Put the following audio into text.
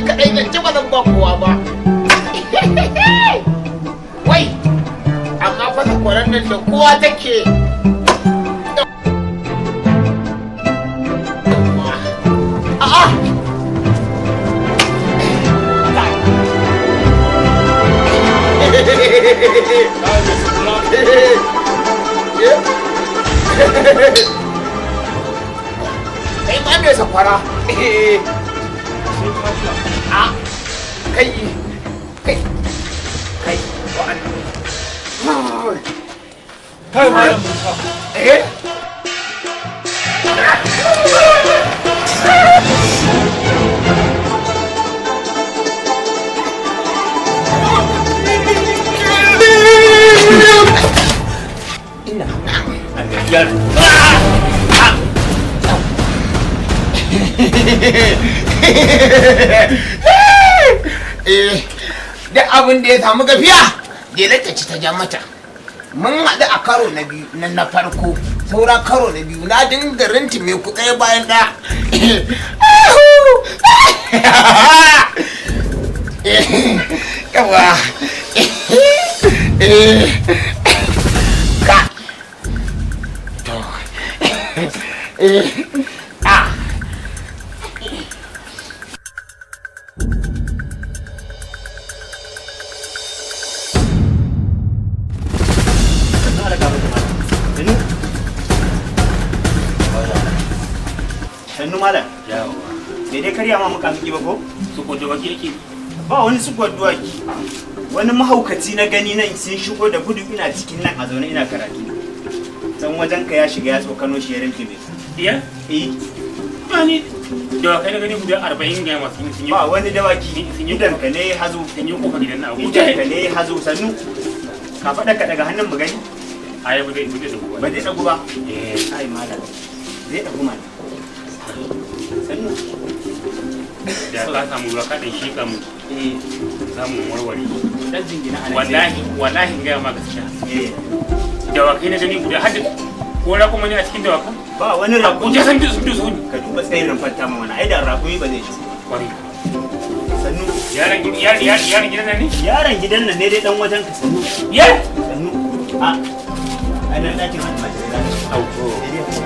kaɗai zan ci ba zan ba kowa ba. Wai, amma fa sakwaran nan da kowa take. A'a! Kai ma me sakwara? A kai wa'annan. Kai malam Musa. Duk abin da ya samu gafiya jelata ci ta ja mata. Mun haɗu a karo na biyu na farko saura karo na biyu na dinga rinti mai kuɗaya bayan ɗaya. Yawa ka to sannu malam yawa bai dai karya ma muka miki ba ko Su kwaje waki yake. ba wani su duwaki wani mahaukaci na gani nan sun shigo da gudu ina cikin nan a zaune ina karatu san wajen ka ya shiga ya tsokano shi ya rinke mai Iya? Ni dawakai na gani guda 40 ga masu sun yi. ba wani dawaki idan ka ne hazo Sun yi kofa gidan na abu. idan ka ne hazo sannu ka faɗa ka daga hannun mu gani Ai ba zai da ku. ba zai dagu ba ai malam zai dagu malam sannu Da ka samu ruwa ka dan sheka mu. Za mu warware. dan jingina ana Wallahi ga ma gaskiya. Dawakai na gani guda hadda ko ra kuma ne a cikin dawakan? ba wani Ko rakumi je san dusu ne. ka duba tsayin rumfanta ma wani ai da rakumi ba zai shi Kwari. sannu Yaran gidan nan ne? yaron gidan nan ne dai dan wajen ka sannu Ya? sannu a ana ɗakin almajirai za ka Au.